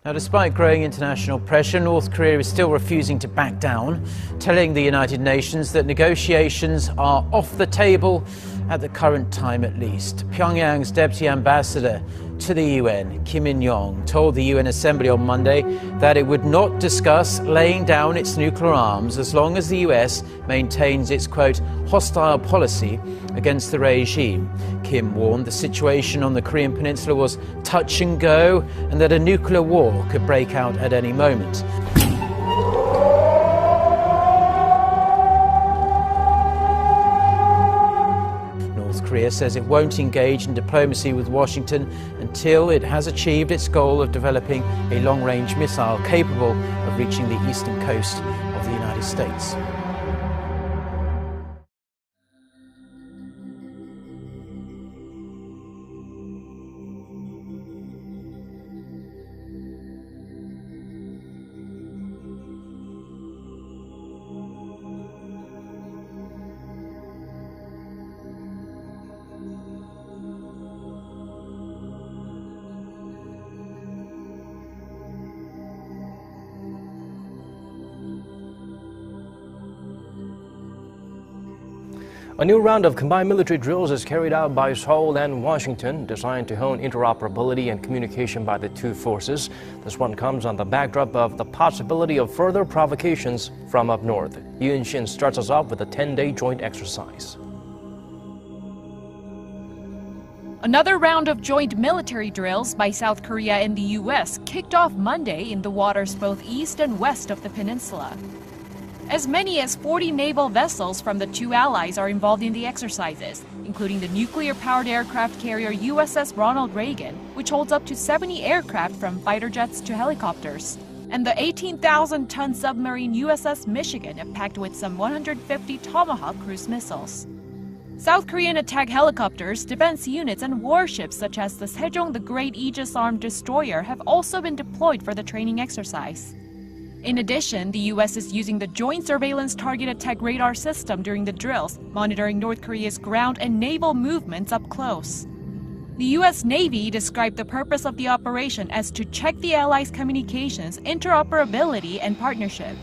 Now, despite growing international pressure, North Korea is still refusing to back down, telling the United Nations that negotiations are off the table at the current time at least. Pyongyang's Deputy Ambassador to the UN, In Ryong, told the UN Assembly on Monday that it would not discuss laying down its nuclear arms as long as the US maintains its, quote, hostile policy against the regime. Kim warned the situation on the Korean peninsula was touch and go and that a nuclear war could break out at any moment. Korea says it won't engage in diplomacy with Washington until it has achieved its goal of developing a long-range missile capable of reaching the eastern coast of the United States. A new round of combined military drills is carried out by Seoul and Washington, designed to hone interoperability and communication by the two forces. This one comes on the backdrop of the possibility of further provocations from up north. Yoon Shin starts us off with a 10-day joint exercise. Another round of joint military drills by South Korea and the U.S. kicked off Monday in the waters both east and west of the peninsula. As many as 40 naval vessels from the two allies are involved in the exercises, including the nuclear-powered aircraft carrier USS Ronald Reagan, which holds up to 70 aircraft from fighter jets to helicopters, and the 18,000-ton submarine USS Michigan, packed with some 150 Tomahawk cruise missiles. South Korean attack helicopters, defense units, and warships such as the Sejong the Great Aegis-armed destroyer have also been deployed for the training exercise. In addition, the U.S. is using the Joint Surveillance Target Attack Radar system during the drills, monitoring North Korea's ground and naval movements up close. The U.S. Navy described the purpose of the operation as to check the allies' communications, interoperability, and partnership.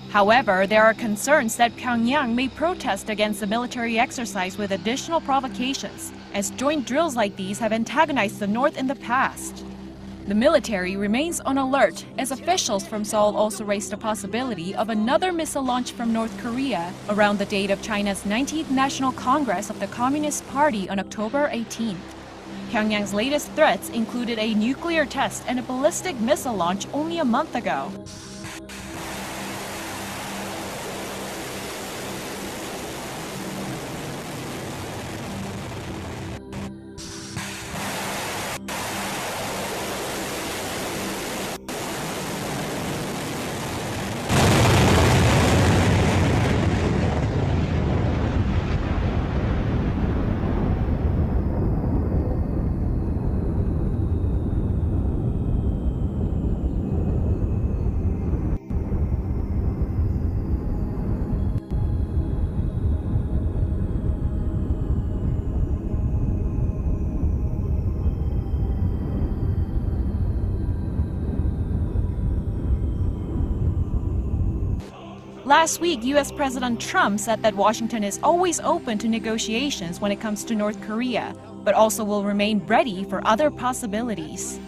However, there are concerns that Pyongyang may protest against the military exercise with additional provocations, as joint drills like these have antagonized the North in the past. The military remains on alert, as officials from Seoul also raised the possibility of another missile launch from North Korea around the date of China's 19th National Congress of the Communist Party on October 18th. Pyongyang's latest threats included a nuclear test and a ballistic missile launch only a month ago. Last week, U.S. President Trump said that Washington is always open to negotiations when it comes to North Korea, but also will remain ready for other possibilities.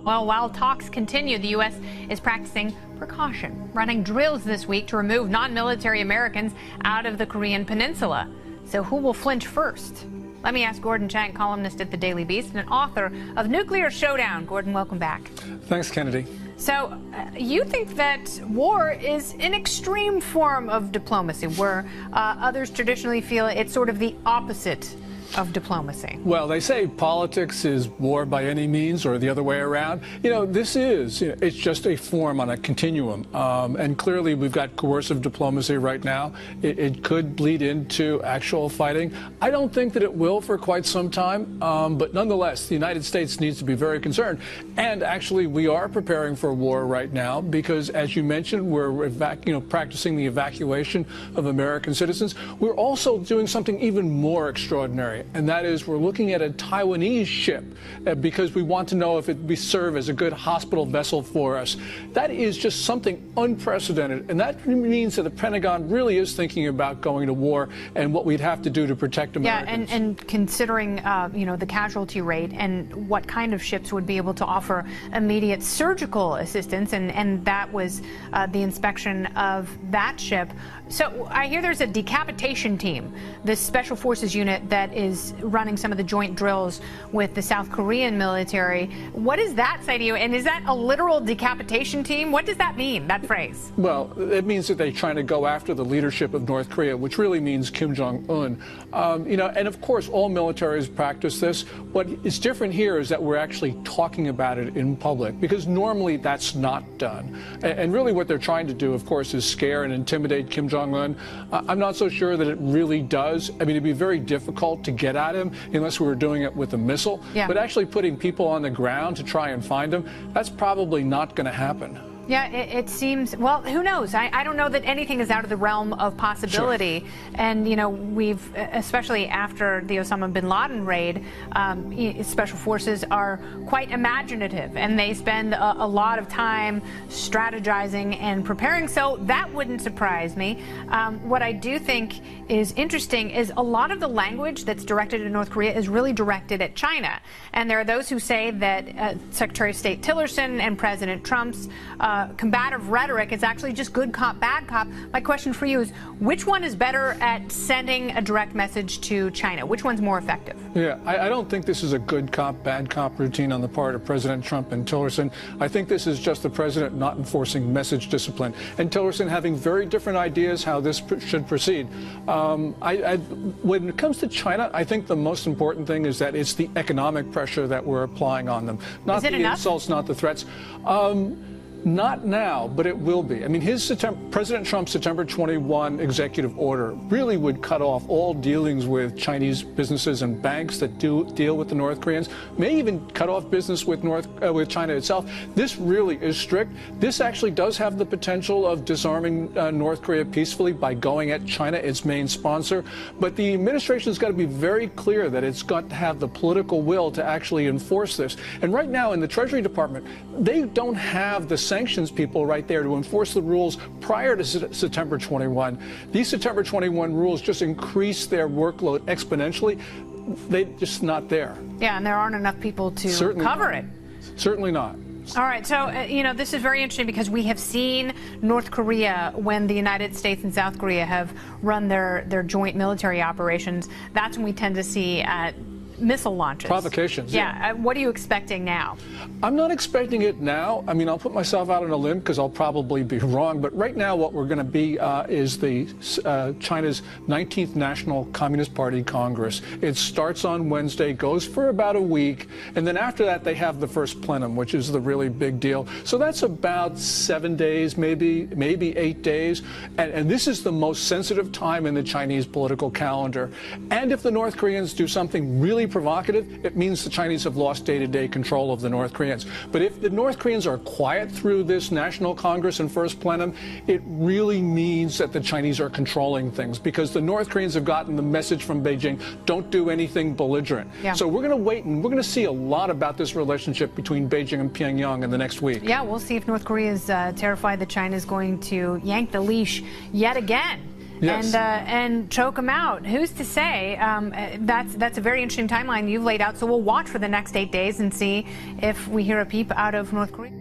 Well, while talks continue, the U.S. is practicing precaution, running drills this week to remove non-military Americans out of the Korean peninsula. So who will flinch first? Let me ask Gordon Chang, columnist at the Daily Beast and author of Nuclear Showdown. Gordon, welcome back. Thanks, Kennedy. So you think that war is an extreme form of diplomacy, where others traditionally feel it's sort of the opposite of diplomacy? Well, they say politics is war by any means, or the other way around. This is, it's just a form on a continuum. And clearly we've got coercive diplomacy right now. It could bleed into actual fighting. I don't think that it will for quite some time. But nonetheless, the United States needs to be very concerned. And actually, we are preparing for war right now because, as you mentioned, we're practicing the evacuation of American citizens. We're also doing something even more extraordinary. And that is, we're looking at a Taiwanese ship because we want to know if it serve as a good hospital vessel for us. That is just something unprecedented, and that means that the Pentagon really is thinking about going to war and what we'd have to do to protect Americans. Yeah, and considering the casualty rate and what kind of ships would be able to offer immediate surgical assistance, and that was the inspection of that ship. So I hear there's a decapitation team, this special forces unit that is running some of the joint drills with the South Korean military. What does that say to you? And is that a literal decapitation team? What does that mean, that phrase? Well, it means that they're trying to go after the leadership of North Korea, which really means Kim Jong-un. And of course, all militaries practice this. What is different here is that we're actually talking about it in public, because normally that's not done. And really what they're trying to do, of course, is scare and intimidate Kim Jong-un. I'm not so sure that it really does. I mean, it'd be very difficult to get at him unless we were doing it with a missile. Yeah. But actually putting people on the ground to try and find him, that's probably not going to happen. Yeah, it seems, well, who knows? I don't know that anything is out of the realm of possibility. Sure. And, we've, especially after the Osama bin Laden raid, special forces are quite imaginative, and they spend a lot of time strategizing and preparing. So that wouldn't surprise me. What I do think is interesting is a lot of the language that's directed at North Korea is really directed at China. And there are those who say that Secretary of State Tillerson and President Trump's combative rhetoric is actually just good cop, bad cop. My question for you is, which one is better at sending a direct message to China? Which one's more effective? Yeah, I don't think this is a good cop, bad cop routine on the part of President Trump and Tillerson. I think this is just the president not enforcing message discipline, and Tillerson having very different ideas how this should proceed. When it comes to China, I think the most important thing is that it's the economic pressure that we're applying on them, not the insults, not the threats. Not now, but it will be. I mean, President Trump's September 21 executive order really would cut off all dealings with Chinese businesses and banks that deal with the North Koreans, may even cut off business with China itself. This really is strict. This actually does have the potential of disarming North Korea peacefully by going at China, its main sponsor. But the administration's got to be very clear that it's got to have the political will to actually enforce this. And right now in the Treasury Department, they don't have the sanctions people right there to enforce the rules prior to September 21. These September 21 rules just increase their workload exponentially. They're just not there. Yeah, and there aren't enough people to cover it. Certainly not. All right, so, this is very interesting because we have seen North Korea, when the United States and South Korea have run their joint military operations, that's when we tend to see missile launches. Provocations. Yeah. What are you expecting now? I'm not expecting it now. I mean, I'll put myself out on a limb because I'll probably be wrong. But right now what we're going to be is China's 19th National Communist Party Congress. It starts on Wednesday, goes for about a week. And then after that, they have the first plenum, which is the really big deal. So that's about 7 days, maybe 8 days. And this is the most sensitive time in the Chinese political calendar. And if the North Koreans do something really provocative, it means the Chinese have lost day-to-day control of the North Koreans. But if the North Koreans are quiet through this National Congress and first plenum, it really means that the Chinese are controlling things, because the North Koreans have gotten the message from Beijing, don't do anything belligerent. Yeah. So we're going to wait, and we're going to see a lot about this relationship between Beijing and Pyongyang in the next week. Yeah, we'll see if North Korea is terrified that China is going to yank the leash yet again. Yes. and choke them out. Who's to say? That's a very interesting timeline you've laid out. So we'll watch for the next 8 days and see if we hear a peep out of North Korea.